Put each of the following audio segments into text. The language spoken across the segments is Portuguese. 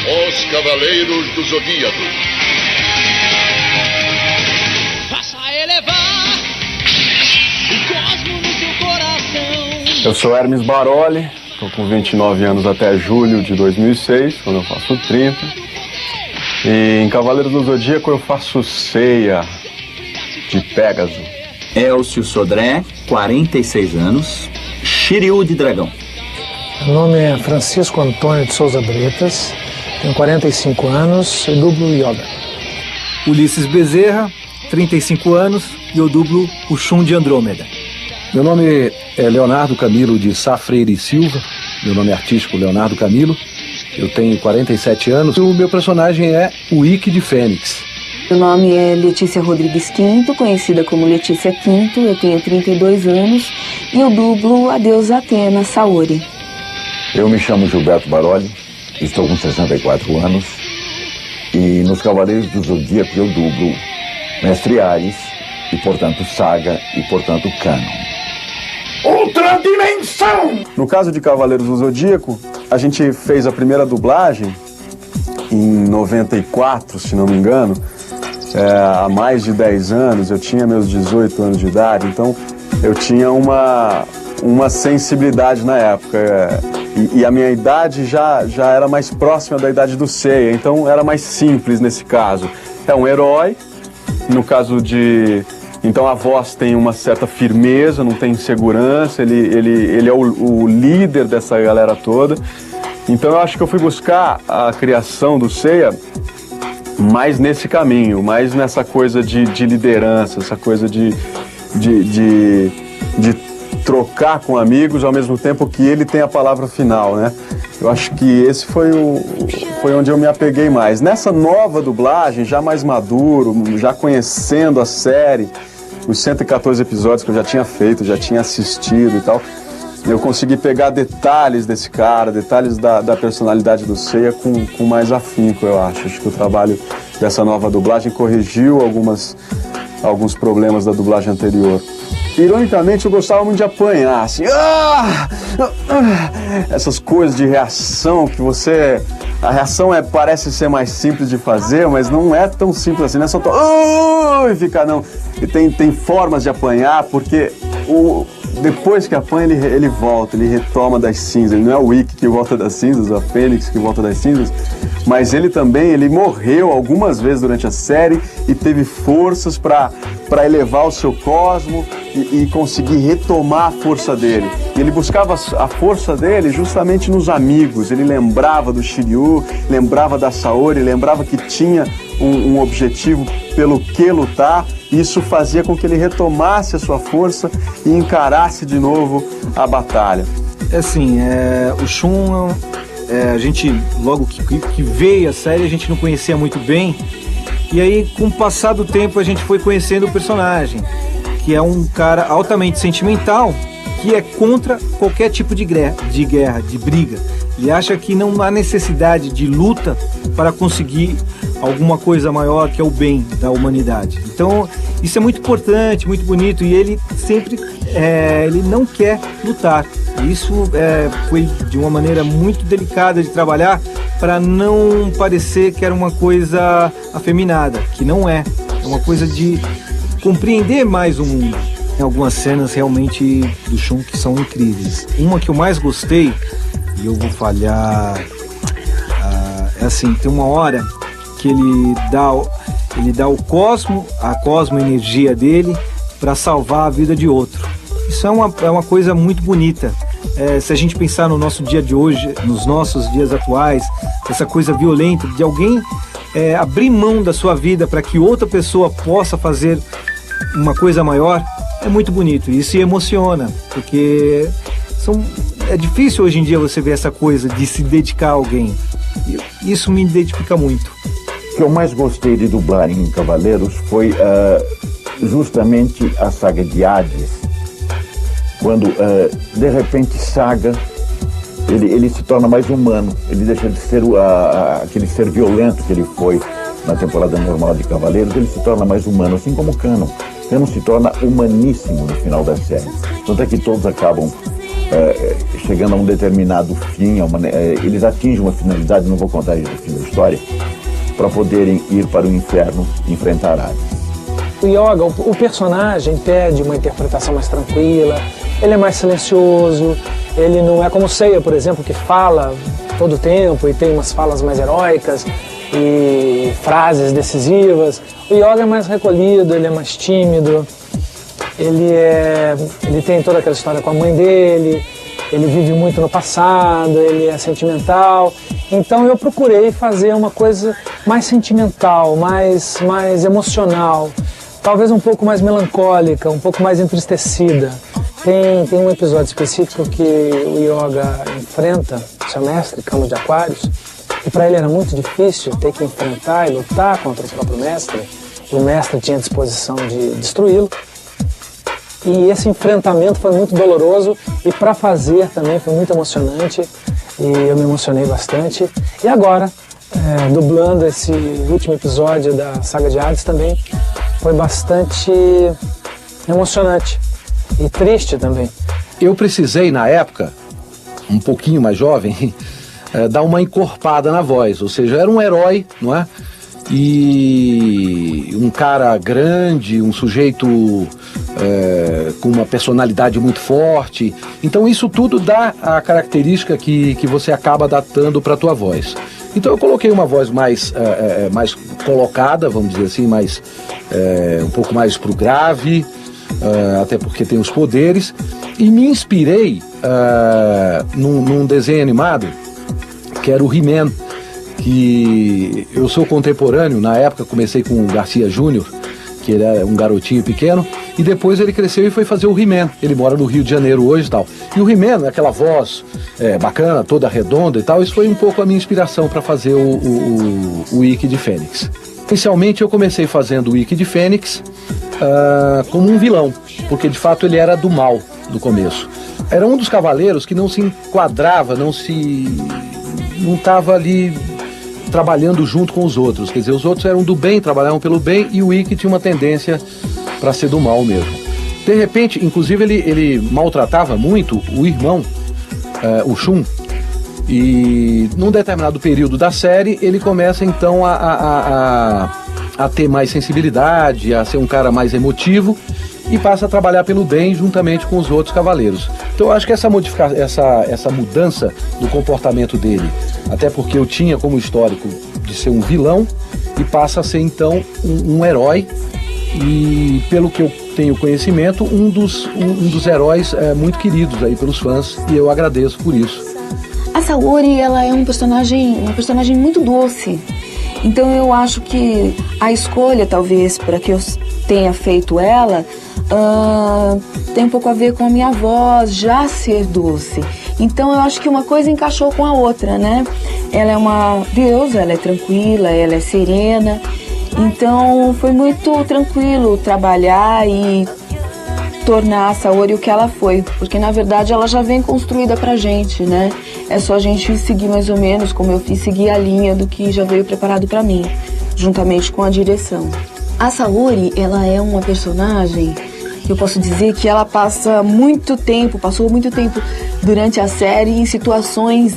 Os Cavaleiros do Zodíaco. Faça elevar o cosmo no seu coração. Eu sou Hermes Baroli, estou com 29 anos até julho de 2006, quando eu faço 30. E em Cavaleiros do Zodíaco eu faço Seiya de Pégaso. Elcio Sodré, 46 anos, Shiryu de Dragão. Meu nome é Francisco Antônio de Souza Bretas, tenho 45 anos e dublo Yoga. Ulisses Bezerra, 35 anos e eu dublo o Shun de Andrômeda. Meu nome é Leonardo Camilo de Sá Freire e Silva, meu nome é artístico Leonardo Camilo, eu tenho 47 anos e o meu personagem é o Ikki de Fênix. Meu nome é Letícia Rodrigues Quinto, conhecida como Letícia Quinto, eu tenho 32 anos e eu dublo a deusa Atena Saori. Eu me chamo Gilberto Baroli, estou com 64 anos e nos Cavaleiros do Zodíaco eu dublo Mestre Ares e, portanto, Saga e, portanto, Canon. Outra dimensão! No caso de Cavaleiros do Zodíaco, a gente fez a primeira dublagem em 94, se não me engano, há mais de 10 anos, eu tinha meus 18 anos de idade, então eu tinha uma sensibilidade na época, e a minha idade já era mais próxima da idade do Seiya, então era mais simples nesse caso. É um herói, no caso de... Então a voz tem uma certa firmeza, não tem insegurança, ele é o líder dessa galera toda. Então eu acho que eu fui buscar a criação do Seiya mais nesse caminho, mais nessa coisa de liderança, essa coisa de trocar com amigos ao mesmo tempo que ele tem a palavra final, né? Eu acho que esse foi onde eu me apeguei mais. Nessa nova dublagem, já mais maduro, já conhecendo a série, os 114 episódios que eu já tinha feito, já tinha assistido e tal, eu consegui pegar detalhes desse cara, detalhes da personalidade do Seiya com mais afinco, eu acho. Acho que o trabalho dessa nova dublagem corrigiu alguns problemas da dublagem anterior. Ironicamente, eu gostava muito de apanhar, assim, essas coisas de reação que você... A reação parece ser mais simples de fazer, mas não é tão simples assim, não é só e ficar, não. E tem formas de apanhar, porque depois que apanha, ele volta, ele retoma das cinzas. Ele não é o Ikki que volta das cinzas, a Fênix que volta das cinzas, mas ele também, ele morreu algumas vezes durante a série e teve forças para elevar o seu cosmo e conseguir retomar a força dele. E ele buscava a força dele justamente nos amigos. Ele lembrava do Shiryu, lembrava da Saori, lembrava que tinha um objetivo pelo que lutar. Isso fazia com que ele retomasse a sua força e encarasse de novo a batalha. Assim, o Shun, a gente, logo que veio a série, a gente não conhecia muito bem. E aí, com o passar do tempo, a gente foi conhecendo o personagem, que é um cara altamente sentimental, que é contra qualquer tipo de guerra, de briga. Ele acha que não há necessidade de luta para conseguir alguma coisa maior que é o bem da humanidade. Então, isso é muito importante, muito bonito, e ele sempre ele não quer lutar. Isso foi de uma maneira muito delicada de trabalhar para não parecer que era uma coisa afeminada, que não é. É uma coisa de compreender mais o mundo. Tem algumas cenas realmente do Shun que são incríveis. Uma que eu mais gostei, e eu vou falhar, é assim, tem uma hora que ele dá o cosmo, a cosmo-energia dele para salvar a vida de outro. Isso é uma coisa muito bonita. Se a gente pensar no nosso dia de hoje, nos nossos dias atuais, essa coisa violenta de alguém abrir mão da sua vida para que outra pessoa possa fazer uma coisa maior, é muito bonito. E isso emociona, porque é difícil hoje em dia você ver essa coisa de se dedicar a alguém. E isso me identifica muito. O que eu mais gostei de dublar em Cavaleiros foi justamente a saga de Hades, quando de repente Saga ele se torna mais humano, ele deixa de ser aquele ser violento que ele foi na temporada normal de Cavaleiros, ele se torna mais humano, assim como Canon. Canon se torna humaníssimo no final da série, tanto é que todos acabam chegando a um determinado fim, eles atingem uma finalidade, não vou contar o fim da história, para poderem ir para o inferno enfrentar Hades. O Yoga, o personagem pede uma interpretação mais tranquila, ele é mais silencioso, ele não é como Seiya, por exemplo, que fala todo o tempo e tem umas falas mais heróicas e frases decisivas. O Yoga é mais recolhido, ele é mais tímido, ele tem toda aquela história com a mãe dele, ele vive muito no passado, ele é sentimental. Então eu procurei fazer uma coisa mais sentimental, mais emocional, talvez um pouco mais melancólica, um pouco mais entristecida. Tem um episódio específico que o Yoga enfrenta o seu mestre, Cano de Aquários, e para ele era muito difícil ter que enfrentar e lutar contra o próprio mestre, e o mestre tinha a disposição de destruí-lo. E esse enfrentamento foi muito doloroso e para fazer também foi muito emocionante e eu me emocionei bastante. E agora, dublando esse último episódio da saga de Hades também foi bastante emocionante e triste também. Eu precisei, na época, um pouquinho mais jovem, dar uma encorpada na voz, ou seja, era um herói, não é? E um cara grande, um sujeito com uma personalidade muito forte. Então isso tudo dá a característica que você acaba adaptando para a tua voz. Então eu coloquei uma voz mais colocada, vamos dizer assim, um pouco mais pro grave, até porque tem os poderes, e me inspirei num desenho animado que era o He-Man, que eu sou contemporâneo. Na época comecei com o Garcia Júnior, que ele era um garotinho pequeno, e depois ele cresceu e foi fazer o He-Man. Ele mora no Rio de Janeiro hoje e tal. E o He-Man, aquela voz bacana, toda redonda e tal, isso foi um pouco a minha inspiração para fazer o Ike de Fênix. Inicialmente eu comecei fazendo o Ike de Fênix como um vilão, porque de fato ele era do mal no começo. Era um dos cavaleiros que não se enquadrava, não estava ali trabalhando junto com os outros. Quer dizer, os outros eram do bem, trabalhavam pelo bem, e o Ike tinha uma tendência para ser do mal mesmo. De repente, inclusive, ele maltratava muito o irmão, o Shun, e num determinado período da série ele começa então a ter mais sensibilidade, a ser um cara mais emotivo e passa a trabalhar pelo bem juntamente com os outros cavaleiros. Então eu acho que essa mudança do comportamento dele, até porque eu tinha como histórico de ser um vilão, e passa a ser então um herói, e pelo que eu tenho conhecimento, um dos heróis muito queridos aí pelos fãs, e eu agradeço por isso. A Saori, ela é uma personagem muito doce. Então eu acho que a escolha, talvez, para que eu tenha feito ela, tem um pouco a ver com a minha voz já ser doce. Então eu acho que uma coisa encaixou com a outra, né? Ela é uma deusa, ela é tranquila, ela é serena. Então foi muito tranquilo trabalhar e tornar a Saori o que ela foi, porque na verdade ela já vem construída pra gente, né? É só a gente seguir mais ou menos como eu fiz, seguir a linha do que já veio preparado pra mim, juntamente com a direção. A Saori, ela é uma personagem que eu posso dizer que ela passou muito tempo durante a série em situações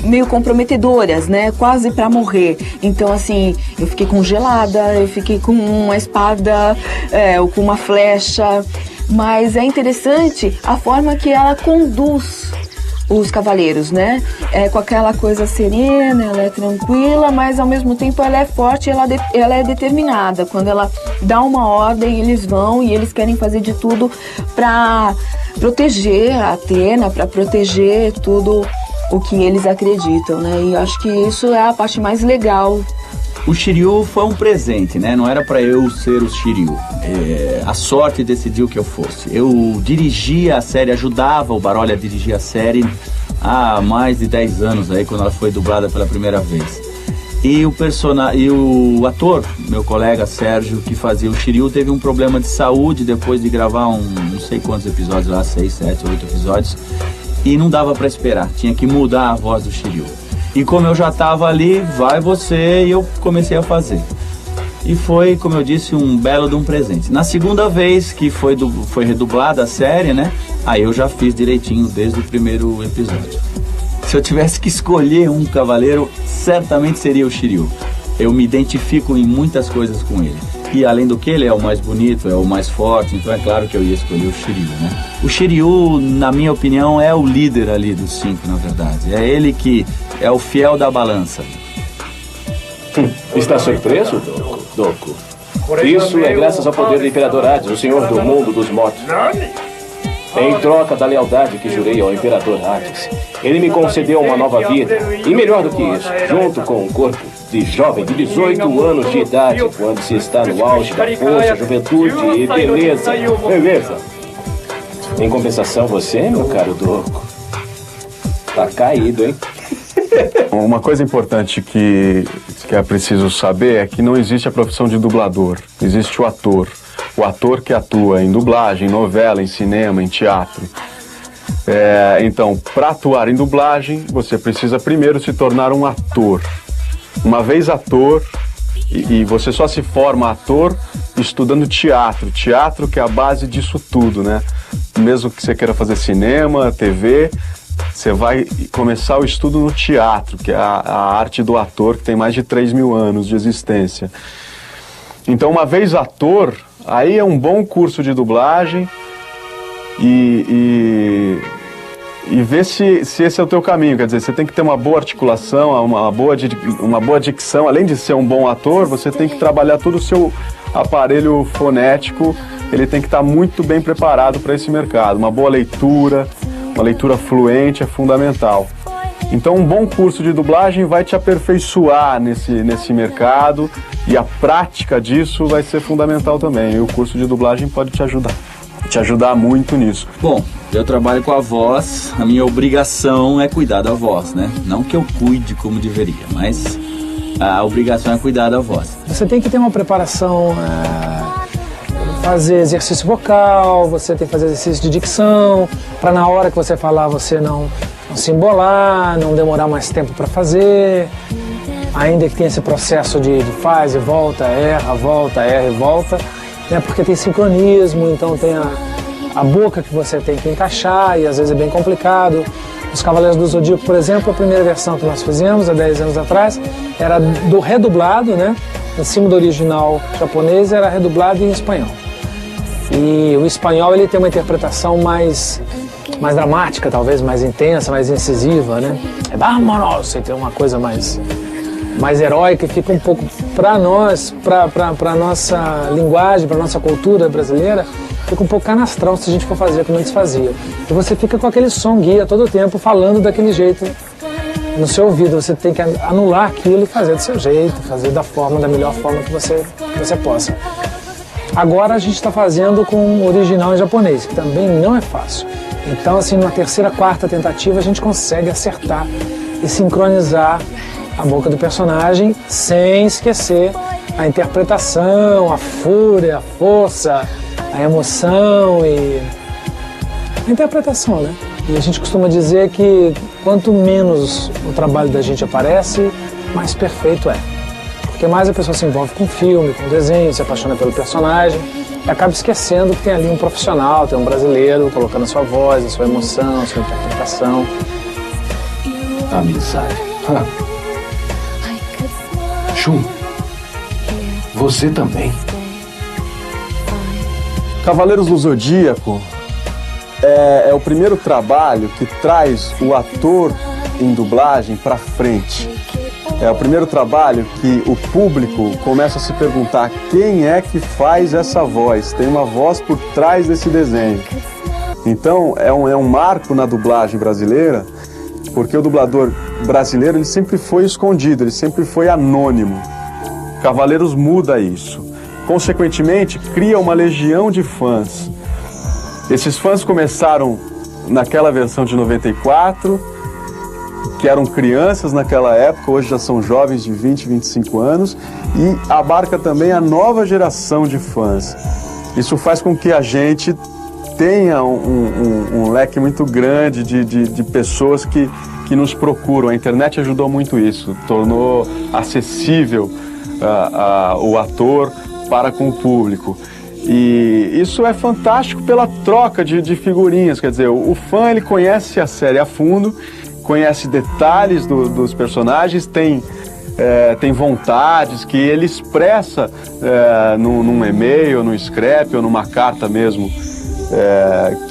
meio comprometedoras, né? Quase pra morrer. Então, assim, eu fiquei congelada, eu fiquei com uma espada, ou com uma flecha. Mas é interessante a forma que ela conduz os cavaleiros, né? Com aquela coisa serena, ela é tranquila, mas ao mesmo tempo ela é forte, ela é determinada. Quando ela dá uma ordem, eles vão e eles querem fazer de tudo para proteger a Athena, para proteger tudo o que eles acreditam, né? E eu acho que isso é a parte mais legal. O Shiryu foi um presente, né? Não era para eu ser o Shiryu. A sorte decidiu que eu fosse. Eu dirigia a série, ajudava o Baroli a dirigir a série há mais de 10 anos, aí, quando ela foi dublada pela primeira vez. E o ator, meu colega Sérgio, que fazia o Shiryu, teve um problema de saúde depois de gravar não sei quantos episódios lá, 6, 7, 8 episódios, e não dava para esperar, tinha que mudar a voz do Shiryu. E como eu já estava ali, vai você, e eu comecei a fazer. E foi, como eu disse, um belo de um presente. Na segunda vez que foi redublada a série, né? Aí eu já fiz direitinho desde o primeiro episódio. Se eu tivesse que escolher um cavaleiro, certamente seria o Shiryu. Eu me identifico em muitas coisas com ele. E além do que, ele é o mais bonito, é o mais forte, então é claro que eu ia escolher o Shiryu, né? O Shiryu, na minha opinião, é o líder ali dos 5, na verdade. É ele que é o fiel da balança. Está surpreso, Doku? Isso é graças ao poder do Imperador Hades, o senhor do mundo dos mortos. Em troca da lealdade que jurei ao Imperador Hades, ele me concedeu uma nova vida. E melhor do que isso, junto com um corpo de jovem de 18 anos de idade, quando se está no auge da força, juventude e beleza. Beleza. Em compensação, você, meu caro Doku, tá caído, hein? Uma coisa importante que é preciso saber é que não existe a profissão de dublador, existe o ator. O ator que atua em dublagem, em novela, em cinema, em teatro. Então, para atuar em dublagem, você precisa primeiro se tornar um ator. Uma vez ator, e você só se forma ator estudando teatro. Teatro que é a base disso tudo, né? Mesmo que você queira fazer cinema, TV, você vai começar o estudo no teatro, que é a arte do ator, que tem mais de 3.000 anos de existência. Então, uma vez ator, aí é um bom curso de dublagem e ver se esse é o teu caminho. Quer dizer, você tem que ter uma boa articulação, uma boa dicção. Além de ser um bom ator, você tem que trabalhar todo o seu aparelho fonético. Ele tem que estar muito bem preparado para esse mercado. Uma boa leitura, uma leitura fluente é fundamental. Então, um bom curso de dublagem vai te aperfeiçoar nesse mercado, e a prática disso vai ser fundamental também. E o curso de dublagem pode te ajudar muito nisso. Bom, eu trabalho com a voz, a minha obrigação é cuidar da voz, né? Não que eu cuide como deveria, mas a obrigação é cuidar da voz. Você tem que ter uma preparação, fazer exercício vocal, você tem que fazer exercício de dicção, para na hora que você falar você não se embolar, não demorar mais tempo para fazer, ainda que tenha esse processo de faz e volta, erra e volta, né? Porque tem sincronismo, então tem a boca que você tem que encaixar e às vezes é bem complicado. Os Cavaleiros do Zodíaco, por exemplo, a primeira versão que nós fizemos há 10 anos atrás era do redublado, né? Em cima do original japonês era redublado em espanhol. E o espanhol ele tem uma interpretação mais dramática, talvez mais intensa, mais incisiva, né? É vámonos, tem uma coisa mais heróica, e fica um pouco para nós, para nossa linguagem, para nossa cultura brasileira, fica um pouco canastrão se a gente for fazer como eles faziam. E você fica com aquele som guia todo o tempo falando daquele jeito no seu ouvido. Você tem que anular aquilo e fazer do seu jeito, fazer da melhor forma que você possa. Agora a gente está fazendo com o original em japonês, que também não é fácil. Então, assim, na terceira, quarta tentativa, a gente consegue acertar e sincronizar a boca do personagem sem esquecer a interpretação, a fúria, a força, a emoção e a interpretação, né? E a gente costuma dizer que quanto menos o trabalho da gente aparece, mais perfeito é. Porque mais a pessoa se envolve com o filme, com o desenho, se apaixona pelo personagem e acaba esquecendo que tem ali um profissional, tem um brasileiro colocando a sua voz, a sua emoção, a sua interpretação. Amizade. Shun, você também. Cavaleiros do Zodíaco é o primeiro trabalho que traz o ator em dublagem para frente. É o primeiro trabalho que o público começa a se perguntar quem é que faz essa voz. Tem uma voz por trás desse desenho. Então é um marco na dublagem brasileira, porque o dublador brasileiro ele sempre foi escondido, ele sempre foi anônimo. Cavaleiros muda isso. Consequentemente, cria uma legião de fãs. Esses fãs começaram naquela versão de 94, que eram crianças naquela época, hoje já são jovens de 20, 25 anos, e abarca também a nova geração de fãs. Isso faz com que a gente tenha um leque muito grande de pessoas que nos procuram. A internet ajudou muito isso, tornou acessível o ator para com o público. E isso é fantástico pela troca de figurinhas, quer dizer, o fã ele conhece a série a fundo, conhece detalhes dos personagens, tem vontades que ele expressa num e-mail, num scrap ou numa carta mesmo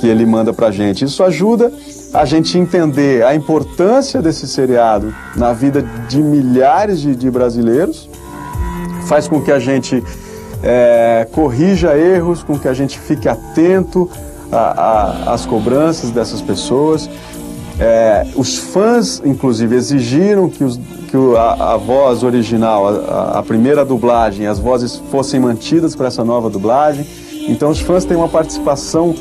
que ele manda pra gente. Isso ajuda a gente entender a importância desse seriado na vida de milhares de brasileiros, faz com que a gente corrija erros, com que a gente fique atento às cobranças dessas pessoas. Os fãs, inclusive, exigiram que a voz original, a primeira dublagem, as vozes fossem mantidas para essa nova dublagem. Então os fãs têm uma participação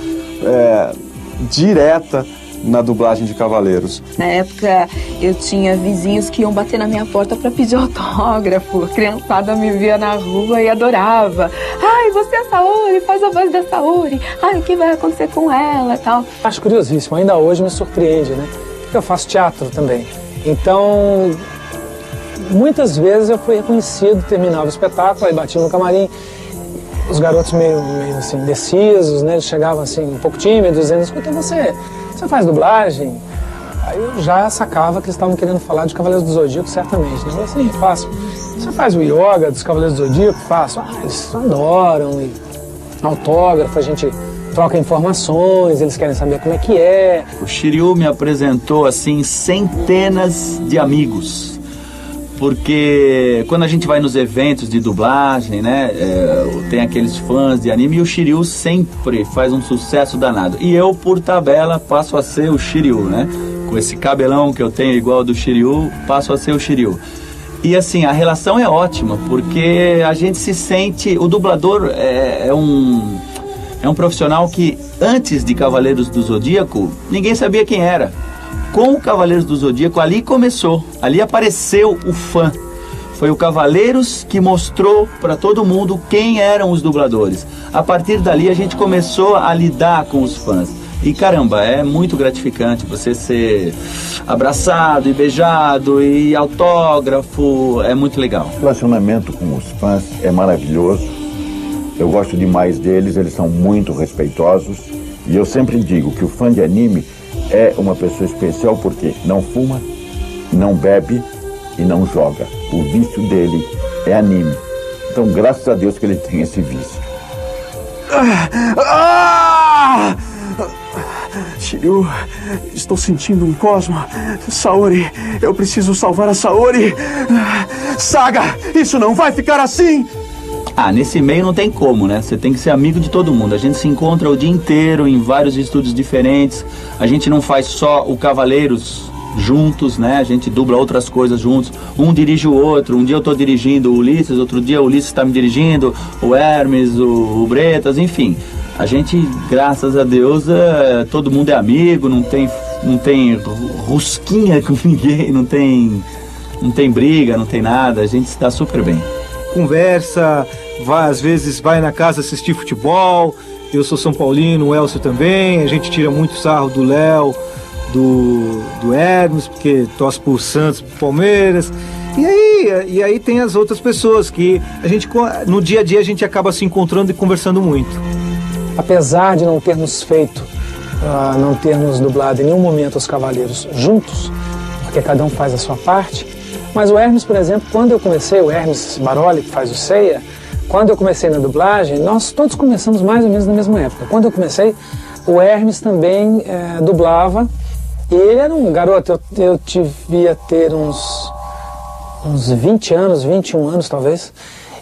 direta na dublagem de Cavaleiros. Na época eu tinha vizinhos que iam bater na minha porta para pedir autógrafo. A criançada me via na rua e adorava. Ai, você é a Saori, faz a voz da Saori. Ai, o que vai acontecer com ela e tal. Acho curiosíssimo, ainda hoje me surpreende, né? Porque eu faço teatro também. Então, muitas vezes eu fui reconhecido, terminava o espetáculo, aí batia no camarim. Os garotos meio assim, indecisos, né? Eles chegavam assim, um pouco tímidos, dizendo, escuta, você faz dublagem? Aí eu já sacava que eles estavam querendo falar de Cavaleiros do Zodíaco, certamente. Né? Eu falei assim, faço. Você faz o yoga dos Cavaleiros do Zodíaco? Faço. Eles adoram. E autógrafo, a gente troca informações, eles querem saber como é que é. O Shiryu me apresentou, assim, centenas de amigos. Porque quando a gente vai nos eventos de dublagem, né, tem aqueles fãs de anime e o Shiryu sempre faz um sucesso danado. E eu, por tabela, passo a ser o Shiryu, né? Com esse cabelão que eu tenho igual ao do Shiryu, passo a ser o Shiryu. E assim, a relação é ótima, porque a gente se sente... O dublador é um profissional que, antes de Cavaleiros do Zodíaco, ninguém sabia quem era. Com o Cavaleiros do Zodíaco, ali começou, ali apareceu o fã. Foi o Cavaleiros que mostrou para todo mundo quem eram os dubladores. A partir dali a gente começou a lidar com os fãs. E caramba, é muito gratificante você ser abraçado e beijado e autógrafo, é muito legal. O relacionamento com os fãs é maravilhoso. Eu gosto demais deles, eles são muito respeitosos. E eu sempre digo que o fã de anime é uma pessoa especial porque não fuma, não bebe e não joga. O vício dele é anime. Então, graças a Deus que ele tem esse vício. Shiryu, estou sentindo um cosmo. Saori, eu preciso salvar a Saori. Saga, isso não vai ficar assim. Nesse meio não tem como, né? Você tem que ser amigo de todo mundo. A gente se encontra o dia inteiro em vários estúdios diferentes. A gente não faz só o Cavaleiros juntos, né? A gente dubla outras coisas juntos. Um dirige o outro. Um dia eu tô dirigindo o Ulisses, outro dia o Ulisses está me dirigindo, o Hermes, o Bretas, enfim. A gente, graças a Deus, todo mundo é amigo, não tem rosquinha com ninguém, não tem briga, não tem nada. A gente está super bem. Conversa, às vezes vai na casa assistir futebol. Eu sou São Paulino, o Elcio também. A gente tira muito sarro do Léo, do Hermes, porque torce por Santos, por Palmeiras. E aí tem as outras pessoas que a gente, no dia a dia, a gente acaba se encontrando e conversando muito. Apesar de não termos não termos dublado em nenhum momento os Cavaleiros juntos, porque cada um faz a sua parte, mas o Hermes, por exemplo, quando eu comecei, o Hermes Baroli, que faz o Seiya, quando eu comecei na dublagem, nós todos começamos mais ou menos na mesma época. Quando eu comecei, o Hermes também dublava, e ele era um garoto, eu devia ter uns 20 anos, 21 anos talvez,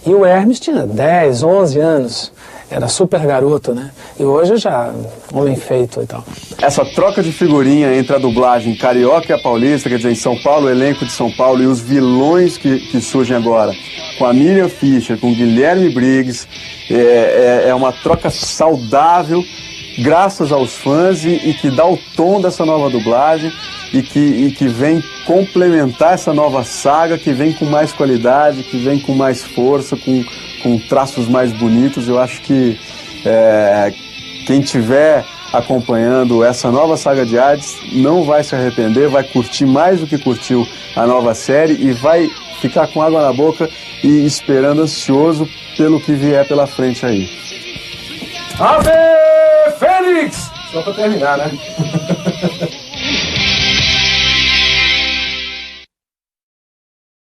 e o Hermes tinha 10, 11 anos. Era super garoto, né? E hoje já homem feito e tal. Essa troca de figurinha entre a dublagem carioca e a paulista, quer dizer, em São Paulo, o elenco de São Paulo e os vilões que surgem agora, com a Miriam Fischer, com o Guilherme Briggs, é uma troca saudável, graças aos fãs e que dá o tom dessa nova dublagem e que vem complementar essa nova saga, que vem com mais qualidade, que vem com mais força, com traços mais bonitos. Eu acho que quem estiver acompanhando essa nova saga de Hades não vai se arrepender, vai curtir mais do que curtiu a nova série e vai ficar com água na boca e esperando ansioso pelo que vier pela frente aí. Ave Félix! Só pra terminar, né?